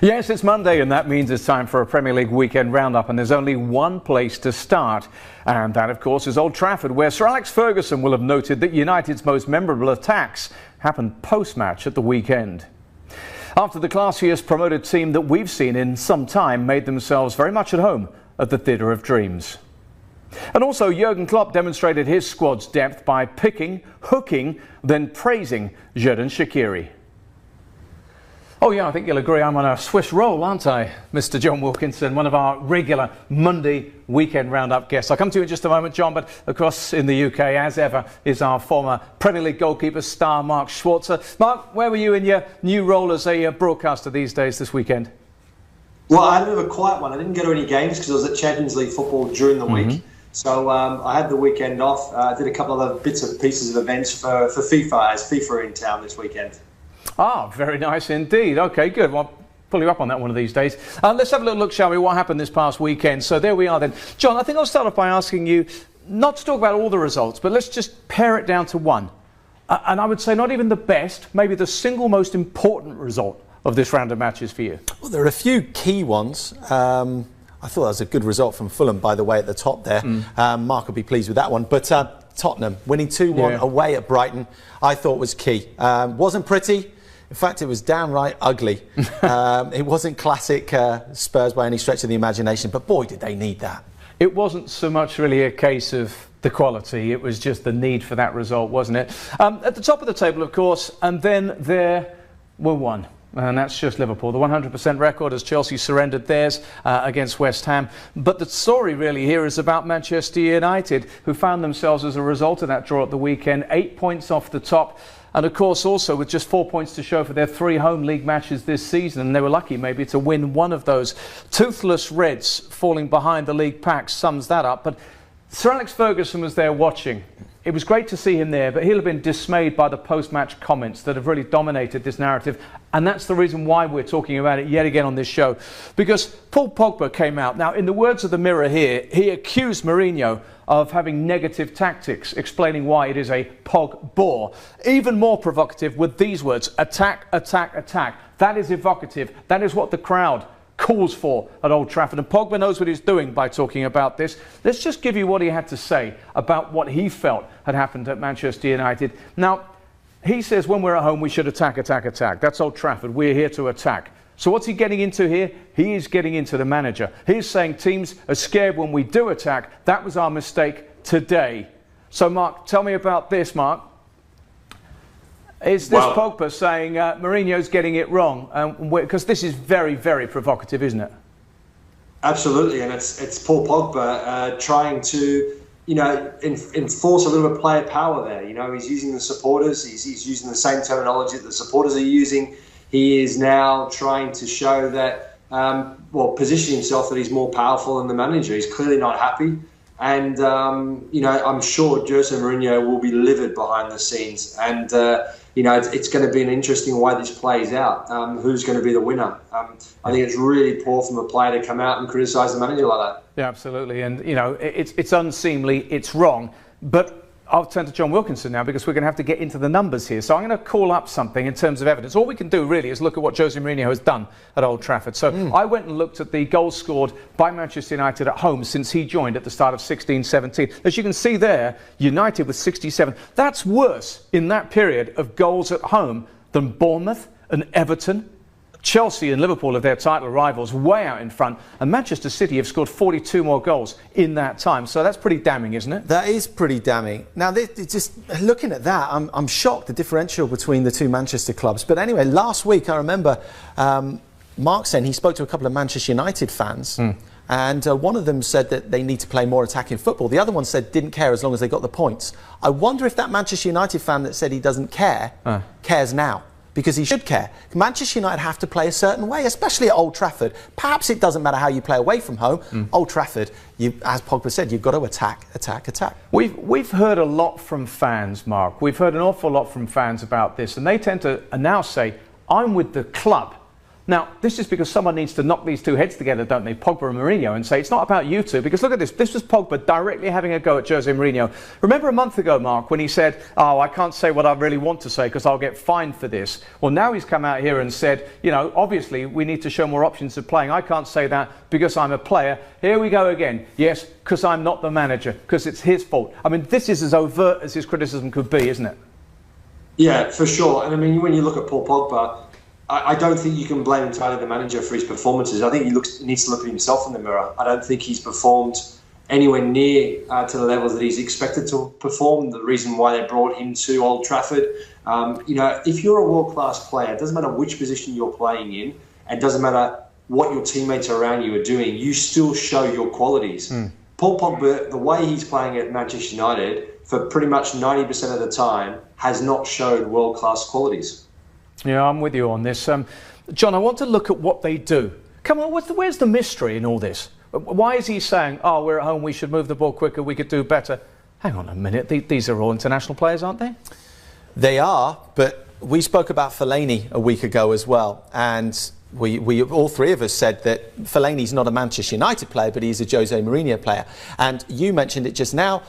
Yes, it's Monday, and that means it's time for a Premier League weekend roundup, and there's only one place to start, and that of course is Old Trafford, where Sir Alex Ferguson will have noted that United's most memorable attacks happened post-match at the weekend. After the classiest promoted team that we've seen in some time made themselves very much at home at the Theatre of Dreams. And also Jurgen Klopp demonstrated his squad's depth by picking, hooking, then praising Xherdan Shaqiri. Oh yeah, I think you'll agree I'm on a Swiss roll, aren't I, Mr. John Wilkinson, one of our regular Monday weekend roundup guests. I'll come to you in just a moment, John, but across in the UK, as ever, is our former Premier League goalkeeper star, Mark Schwarzer. Mark, where were you in your new role as a broadcaster these days this weekend? Well, I had a bit of a quiet one. I didn't go to any games because I was at Champions League football during the week. So I had the weekend off. I did a couple of other bits and pieces of events for FIFA, as FIFA are in town this weekend. Ah, very nice indeed. OK, good. Well, I'll pull you up on that one of these days. Let's have a little look, shall we, what happened this past weekend. So there we are then. John, I think I'll start off by asking you, not to talk about all the results, but let's just pare it down to one. And I would say not even the best, maybe the single most important result of this round of matches for you. Well, there are a few key ones. I thought that was a good result from Fulham, by the way, at the top there. Mark will be pleased with that one. But Tottenham winning 2-1 away at Brighton, I thought was key. Wasn't pretty. In fact, it was downright ugly. It wasn't classic Spurs by any stretch of the imagination, but boy, did they need that. It wasn't so much really a case of the quality, it was just the need for that result, wasn't it? At the top of the table, of course, and then there were one. And that's just Liverpool. The 100% record as Chelsea surrendered theirs against West Ham. But the story really here is about Manchester United, who found themselves as a result of that draw at the weekend, 8 points off the top. And of course also with just 4 points to show for their 3 home league matches this season. And they were lucky maybe to win one of those. Toothless Reds falling behind the league pack sums that up. But Sir Alex Ferguson was there watching. It was great to see him there, but he'll have been dismayed by the post-match comments that have really dominated this narrative. And that's the reason why we're talking about it yet again on this show. Because Paul Pogba came out. Now, in the words of the Mirror here, he accused Mourinho of having negative tactics, explaining why it is a Pogba. Even more provocative with these words, attack, attack, attack. That is evocative. That is what the crowd calls for at Old Trafford, and Pogba knows what he's doing by talking about this. Let's just give you what he had to say about what he felt had happened at Manchester United. Now, he says when we're at home we should attack, attack, attack. That's Old Trafford. We're here to attack. So what's he getting into here? He is getting into the manager. He's saying teams are scared when we do attack. That was our mistake today. So Mark, tell me about this, Mark. Is this Pogba saying Mourinho's getting it wrong? Because this is very, very provocative, isn't it? Absolutely, and it's Paul Pogba trying to, enforce a little bit of player power there. He's using the supporters. He's using the same terminology that the supporters are using. He is now trying to show that, position himself that he's more powerful than the manager. He's clearly not happy. And, I'm sure Jose Mourinho will be livid behind the scenes. And, it's going to be an interesting way this plays out. Who's going to be the winner? I think it's really poor from a player to come out and criticise the manager like that. Yeah, absolutely. And, it's unseemly, it's wrong. But I'll turn to John Wilkinson now because we're going to have to get into the numbers here. So I'm going to call up something in terms of evidence. All we can do really is look at what Jose Mourinho has done at Old Trafford. So I went and looked at the goals scored by Manchester United at home since he joined at the start of 16-17. As you can see there, United with 67. That's worse in that period of goals at home than Bournemouth and Everton. Chelsea and Liverpool are their title rivals, way out in front, and Manchester City have scored 42 more goals in that time. So that's pretty damning, isn't it? That is pretty damning. Now, just looking at that, I'm shocked the differential between the two Manchester clubs. But anyway, last week I remember Mark saying he spoke to a couple of Manchester United fans. And one of them said that they need to play more attacking football. The other one said didn't care as long as they got the points. I wonder if that Manchester United fan that said he doesn't care cares now. Because he should care. Manchester United have to play a certain way, especially at Old Trafford. Perhaps it doesn't matter how you play away from home. Old Trafford, as Pogba said, you've got to attack, attack, attack. We've heard a lot from fans, Mark. We've heard an awful lot from fans about this, and they tend to now say, I'm with the club. Now, this is because someone needs to knock these two heads together, don't they, Pogba and Mourinho, and say, it's not about you two, because look at this. This was Pogba directly having a go at Jose Mourinho. Remember a month ago, Mark, when he said, oh, I can't say what I really want to say because I'll get fined for this. Well, now he's come out here and said, you know, obviously we need to show more options of playing. I can't say that because I'm a player. Here we go again. Yes, because I'm not the manager, because it's his fault. I mean, this is as overt as his criticism could be, isn't it? Yeah, for sure. And I mean, when you look at Paul Pogba, I don't think you can blame entirely the manager for his performances. I think he needs to look at himself in the mirror. I don't think he's performed anywhere near to the levels that he's expected to perform. The reason why they brought him to Old Trafford. You know, if you're a world-class player, it doesn't matter which position you're playing in, and it doesn't matter what your teammates around you are doing, you still show your qualities. Paul Pogba, the way he's playing at Manchester United, for pretty much 90% of the time, has not showed world-class qualities. Yeah, I'm with you on this. John, I want to look at what they do. Come on, where's the mystery in all this? Why is he saying, oh, we're at home, we should move the ball quicker, we could do better? Hang on a minute, these are all international players, aren't they? They are, but we spoke about Fellaini a week ago as well, and we all three of us said that Fellaini's not a Manchester United player, but he's a Jose Mourinho player. And you mentioned it just now,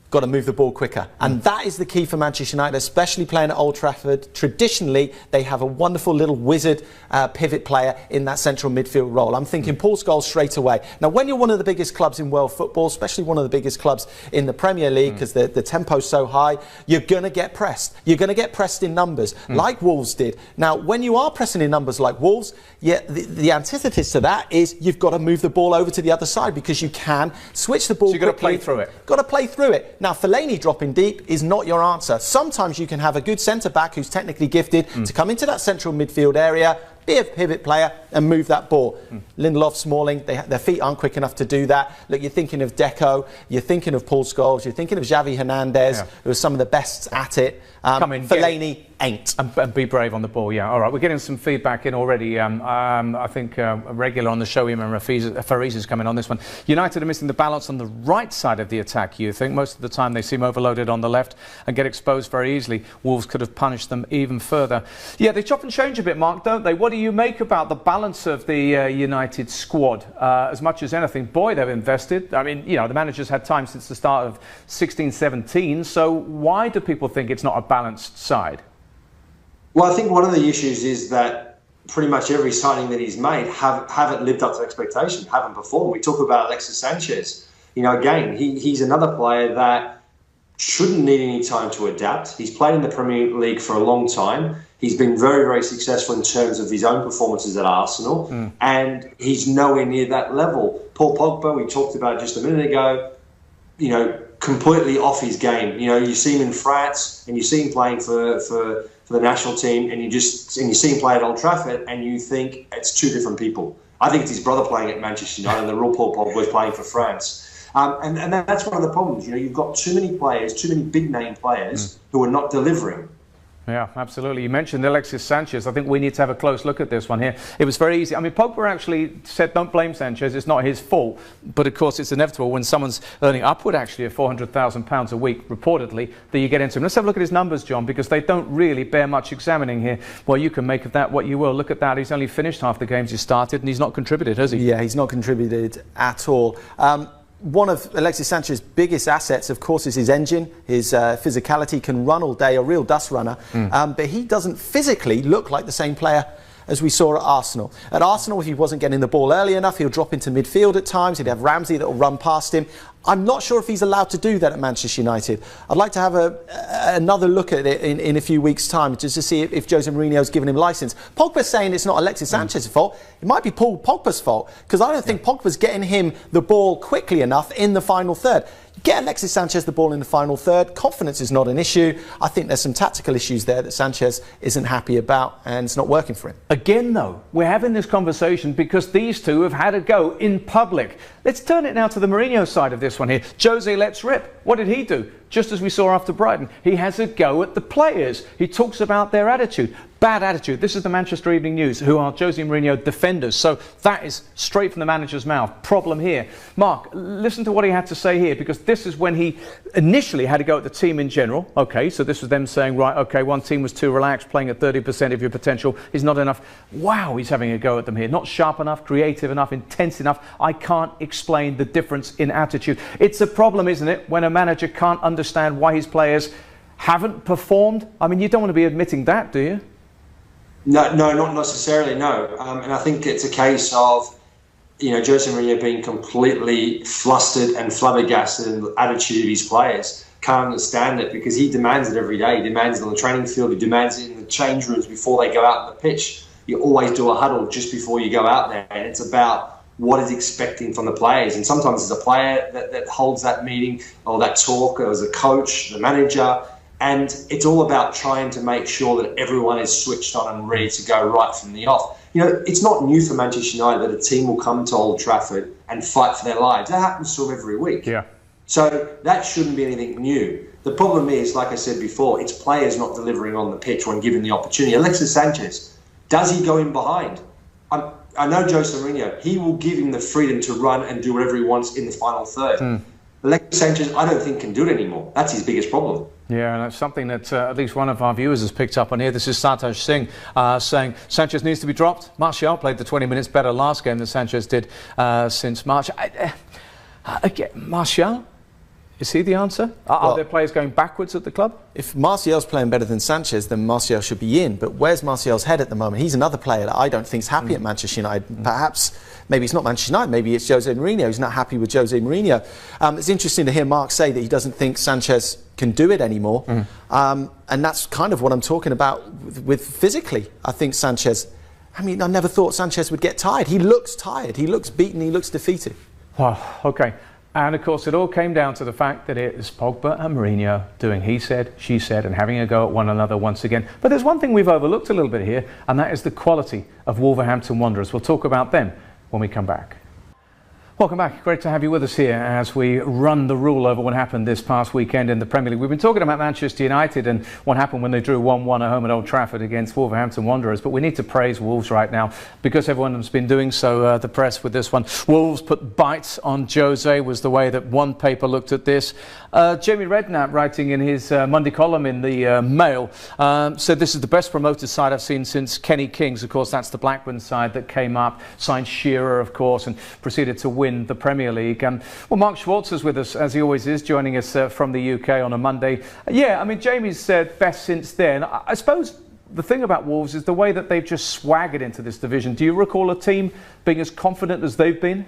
got to move the ball quicker. And that is the key for Manchester United, especially playing at Old Trafford. Traditionally, they have a wonderful little wizard pivot player in that central midfield role. I'm thinking Paul Scholes straight away. Now, when you're one of the biggest clubs in world football, especially one of the biggest clubs in the Premier League, because the tempo's so high, you're going to get pressed. You're going to get pressed in numbers, like Wolves did. Now, when you are pressing in numbers like Wolves, the antithesis to that is you've got to move the ball over to the other side, because you can switch the ball so you've got to play through it. Got to play through it. Now, Fellaini dropping deep is not your answer. Sometimes you can have a good centre-back who's technically gifted to come into that central midfield area, be a pivot player and move that ball. Lindelof, Smalling, their feet aren't quick enough to do that. Look, you're thinking of Deco, you're thinking of Paul Scholes, you're thinking of Xavi Hernandez, who are some of the best at it. Fellaini ain't. And be brave on the ball, yeah. All right, we're getting some feedback in already. I think a regular on the show, Iman Fariz is coming on this one. United are missing the balance on the right side of the attack, you think? Most of the time they seem overloaded on the left and get exposed very easily. Wolves could have punished them even further. Yeah, they chop and change a bit, Mark, don't they? What do you make about the balance of the United squad? As much as anything, boy, they've invested. I mean, you know, the manager's had time since the start of 16-17, so why do people think it's not a balanced side? Well, I think one of the issues is that pretty much every signing that he's made haven't lived up to expectation, haven't performed. We talk about Alexis Sanchez. You know, again, he's another player that shouldn't need any time to adapt. He's played in the Premier League for a long time. He's been very, very successful in terms of his own performances at Arsenal, and he's nowhere near that level. Paul Pogba, we talked about just a minute ago, you know, completely off his game. You know, you see him in France and you see him playing for the national team, and you see him play at Old Trafford, and you think it's two different people. I think it's his brother playing at Manchester United, and the real Paul Pogba is playing for France. And that's one of the problems. You know, you've got too many players, too many big name players who are not delivering. Yeah, absolutely. You mentioned Alexis Sanchez. I think we need to have a close look at this one here. It was very easy. I mean, Pogba actually said, don't blame Sanchez, it's not his fault. But of course, it's inevitable when someone's earning upward actually of £400,000 a week, reportedly, that you get into him. Let's have a look at his numbers, John, because they don't really bear much examining here. Well, you can make of that what you will. Look at that. He's only finished half the games he started, and he's not contributed, has he? Yeah, he's not contributed at all. One of Alexis Sanchez's biggest assets, of course, is his engine. His physicality, can run all day, a real dust runner. But he doesn't physically look like the same player as we saw at Arsenal. At Arsenal, if he wasn't getting the ball early enough, he'll drop into midfield at times. He'd have Ramsey that will run past him. I'm not sure if he's allowed to do that at Manchester United. I'd like to have another look at it in a few weeks' time, just to see if Jose Mourinho's given him licence. Pogba's saying it's not Alexis Sanchez's fault. It might be Paul Pogba's fault, because I don't think Pogba's getting him the ball quickly enough in the final third. Get Alexis Sanchez the ball in the final third. Confidence is not an issue. I think there's some tactical issues there that Sanchez isn't happy about, and it's not working for him. Again, though, we're having this conversation because these two have had a go in public. Let's turn it now to the Mourinho side of this one here. Jose lets rip. What did he do? Just as we saw after Brighton, he has a go at the players. He talks about their attitude. Bad attitude. This is the Manchester Evening News, who are Jose Mourinho defenders. So that is straight from the manager's mouth. Problem here. Mark, listen to what he had to say here, because this is when he initially had to go at the team in general. Okay, so this was them saying, right, okay, one team was too relaxed, playing at 30% of your potential is not enough. Wow, he's having a go at them here. Not sharp enough, creative enough, intense enough. I can't explain the difference in attitude. It's a problem, isn't it, when a manager can't understand why his players haven't performed? I mean, you don't want to be admitting that, do you? No, not necessarily, no. And I think it's a case of, Jose Mourinho being completely flustered and flabbergasted in the attitude of his players. Can't understand it, because he demands it every day. He demands it on the training field. He demands it in the change rooms before they go out on the pitch. You always do a huddle just before you go out there. And it's about what he's expecting from the players. And sometimes it's a player that holds that meeting or that talk, or as a coach, the manager. And it's all about trying to make sure that everyone is switched on and ready to go right from the off. It's not new for Manchester United that a team will come to Old Trafford and fight for their lives. That happens to them every week. Yeah. So that shouldn't be anything new. The problem is, like I said before, it's players not delivering on the pitch when given the opportunity. Alexis Sanchez, does he go in behind? I know Jose Mourinho. He will give him the freedom to run and do whatever he wants in the final third. Alexis Sanchez, I don't think, can do it anymore. That's his biggest problem. Yeah, and that's something that at least one of our viewers has picked up on here. This is Satosh Singh saying Sanchez needs to be dropped. Martial played the 20 minutes better last game than Sanchez did since March. Again, Martial, is he the answer? Are there players going backwards at the club? If Martial's playing better than Sanchez, then Martial should be in. But where's Martial's head at the moment? He's another player that I don't think is happy at Manchester United. Perhaps, maybe it's not Manchester United, maybe it's Jose Mourinho. He's not happy with Jose Mourinho. It's interesting to hear Mark say that he doesn't think Sanchez can do it anymore. And that's kind of what I'm talking about with physically. I think Sanchez, I never thought Sanchez would get tired. He looks tired. He looks beaten. He looks defeated. Wow, okay. And of course, it all came down to the fact that it is Pogba and Mourinho doing he said, she said, and having a go at one another once again. But there's one thing we've overlooked a little bit here, and that is the quality of Wolverhampton Wanderers. We'll talk about them when we come back. Welcome back. Great to have you with us here as we run the rule over what happened this past weekend in the Premier League. We've been talking about Manchester United and what happened when they drew 1-1 at home at Old Trafford against Wolverhampton Wanderers. But we need to praise Wolves right now, because everyone has been doing so, the press with this one. Wolves put bites on Jose, was the way that one paper looked at this. Jamie Redknapp, writing in his Monday column in the Mail, said this is the best promoted side I've seen since Kenny Kings. Of course, that's the Blackburn side that came up, signed Shearer, of course, and proceeded to win the Premier League. Well, Mark Schwartz is with us, as he always is, joining us from the UK on a Monday. Yeah, Jamie's said best since then. I suppose the thing about Wolves is the way that they've just swaggered into this division. Do you recall a team being as confident as they've been?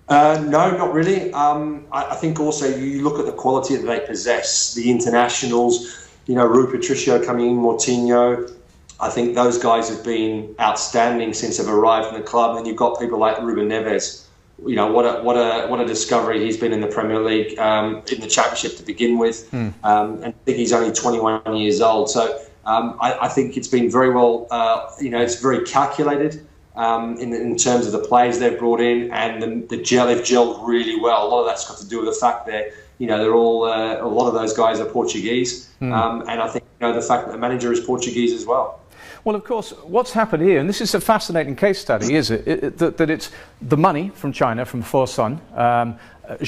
No, not really. I think also you look at the quality that they possess, the internationals, Rui Patricio coming in, Moutinho. I think those guys have been outstanding since they've arrived in the club. And you've got people like Ruben Neves. What a discovery he's been in the Premier League, in the Championship to begin with. And I think he's only 21 years old. So I think it's been very well, it's very calculated in terms of the players they've brought in, and they've gelled really well. A lot of that's got to do with the fact that, they're all, a lot of those guys are Portuguese. And I think, the fact that the manager is Portuguese as well. Well, of course, what's happened here, and this is a fascinating case study, is it? That it's the money from China, from Fosun,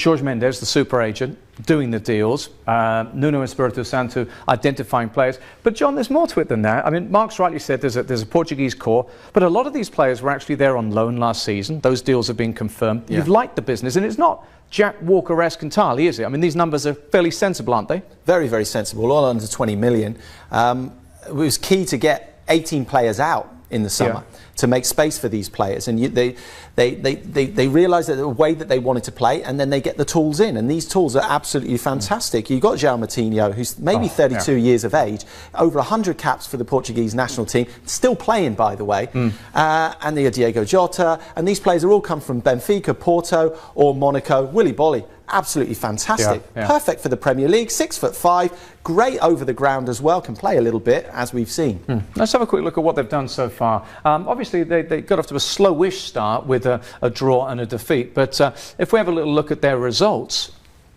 Jorge Mendes, the super agent, doing the deals, Nuno Espirito Santo identifying players. But John, there's more to it than that. Mark's rightly said there's a Portuguese core, but a lot of these players were actually there on loan last season. Those deals have been confirmed. Yeah. You've liked the business, and it's not Jack Walker-esque entirely, is it? These numbers are fairly sensible, aren't they? Very, very sensible, all under 20 million. It was key to get 18 players out in the summer to make space for these players, and they realised that the way that they wanted to play, and then they get the tools in, and these tools are absolutely fantastic. You've got João Moutinho, who's maybe 32 years of age, over 100 caps for the Portuguese national team, still playing, by the way, and the Diego Jota, and these players are all come from Benfica, Porto or Monaco. Willy Bolly, absolutely fantastic. Perfect for the Premier League, 6'5", great over the ground as well, can play a little bit, as we've seen. Let's have a quick look at what they've done so far. Obviously, they got off to a slowish start with a draw and a defeat, but if we have a little look at their results,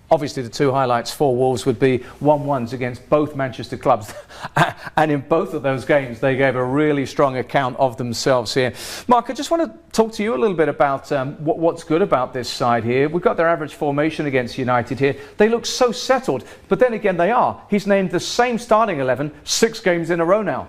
Obviously, the two highlights for Wolves would be 1-1s against both Manchester clubs. And in both of those games, they gave a really strong account of themselves here. Mark, I just want to talk to you a little bit about what's good about this side here. We've got their average formation against United here. They look so settled, but then again, they are. He's named the same starting 11 6 games in a row now.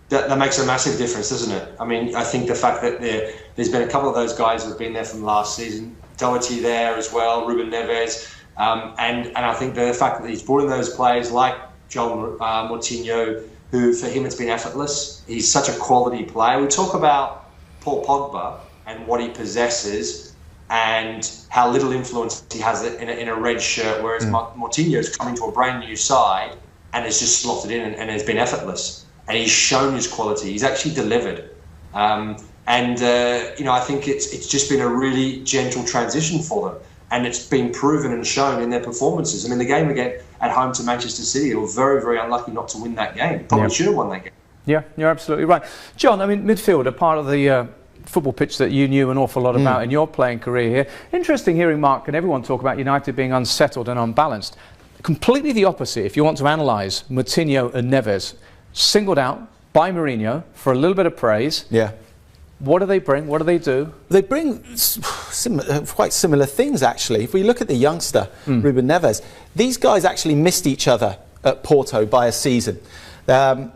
That makes a massive difference, doesn't it? I mean, I think the fact that there's been a couple of those guys who've been there from last season, Doherty there as well, Ruben Neves, and I think the fact that he's brought in those players like John Moutinho, who for him it's been effortless. He's such a quality player. We talk about Paul Pogba and what he possesses and how little influence he has in a red shirt, whereas Moutinho's coming to a brand new side and has just slotted in and has been effortless. And he's shown his quality. He's actually delivered. I think it's just been a really gentle transition for them. And it's been proven and shown in their performances. I mean, the game again at home to Manchester City, they were very, very unlucky not to win that game. Probably should have won that game. Yeah, you're absolutely right. John, I mean, midfield, a part of the football pitch that you knew an awful lot about in your playing career here. Interesting hearing Mark and everyone talk about United being unsettled and unbalanced. Completely the opposite, if you want to analyse Moutinho and Neves. Singled out by Mourinho for a little bit of praise. Yeah. What do they bring? What do they do? They bring quite similar things, actually. If we look at the youngster, Ruben Neves, these guys actually missed each other at Porto by a season. João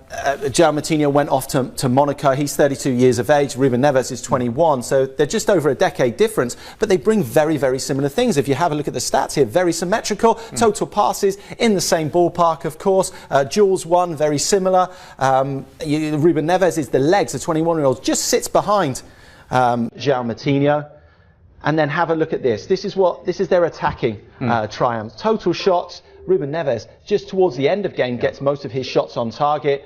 Moutinho went off to Monaco. He's 32 years of age. Ruben Neves is 21. So they're just over a decade difference. But they bring very, very similar things. If you have a look at the stats here, very symmetrical. Total passes in the same ballpark, of course. Duels won, very similar. Ruben Neves is the legs. The 21-year-old just sits behind João Moutinho. And then have a look at this. This is their attacking triumph. Total shots. Ruben Neves, just towards the end of game, gets most of his shots on target.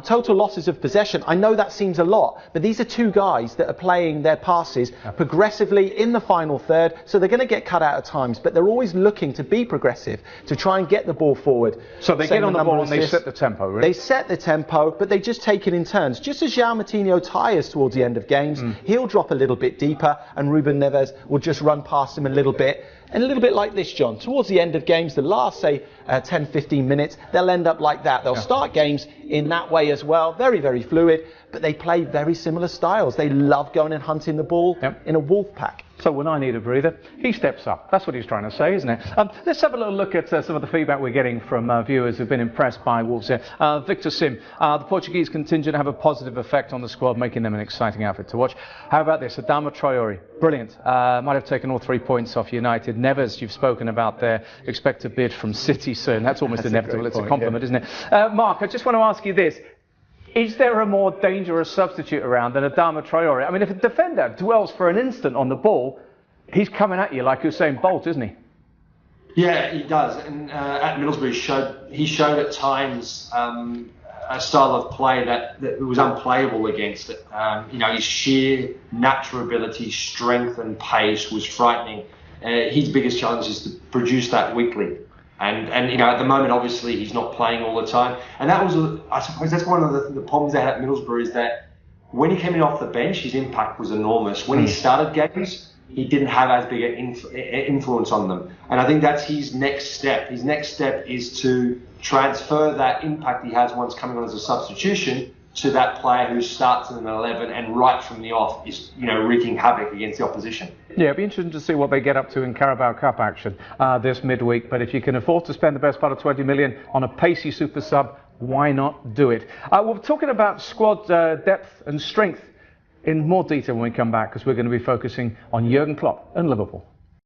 Total losses of possession. I know that seems a lot, but these are two guys that are playing their passes progressively in the final third, so they're going to get cut out at times, but they're always looking to be progressive, to try and get the ball forward. So they get on the ball and they set the tempo, really? They set the tempo, but they just take it in turns. Just as João Moutinho tires towards the end of games, he'll drop a little bit deeper, and Ruben Neves will just run past him a little bit. And a little bit like this, John, towards the end of games, the last, say, 10, 15 minutes, they'll end up like that. They'll start games in that way as well, very, very fluid, but they play very similar styles. They love going and hunting the ball in a wolf pack. So when I need a breather, he steps up. That's what he's trying to say, isn't it? Let's have a little look at some of the feedback we're getting from viewers who've been impressed by Wolves here. Victor Sim, the Portuguese contingent have a positive effect on the squad, making them an exciting outfit to watch. How about this? Adama Traore, brilliant. Might have taken all 3 points off United. Neves, you've spoken about there. Expect a bid from City soon. That's almost inevitable. It's a compliment, isn't it? Mark, I just want to ask you this. Is there a more dangerous substitute around than Adama Traore? I mean, if a defender dwells for an instant on the ball, he's coming at you like Usain Bolt, isn't he? Yeah, he does. And at Middlesbrough, he showed at times a style of play that was unplayable against it. His sheer natural ability, strength and pace was frightening. His biggest challenge is to produce that weekly. And at the moment, obviously, he's not playing all the time. And that was, I suppose, that's one of the problems they had at Middlesbrough, is that when he came in off the bench, his impact was enormous. When he started games, he didn't have as big an influence on them. And I think that's his next step. His next step is to transfer that impact he has once coming on as a substitution to that player who starts in an 11 and right from the off is, wreaking havoc against the opposition. Yeah, it'll be interesting to see what they get up to in Carabao Cup action this midweek. But if you can afford to spend the best part of 20 million on a pacey super sub, why not do it? We're talking about squad depth and strength in more detail when we come back, because we're going to be focusing on Jurgen Klopp and Liverpool.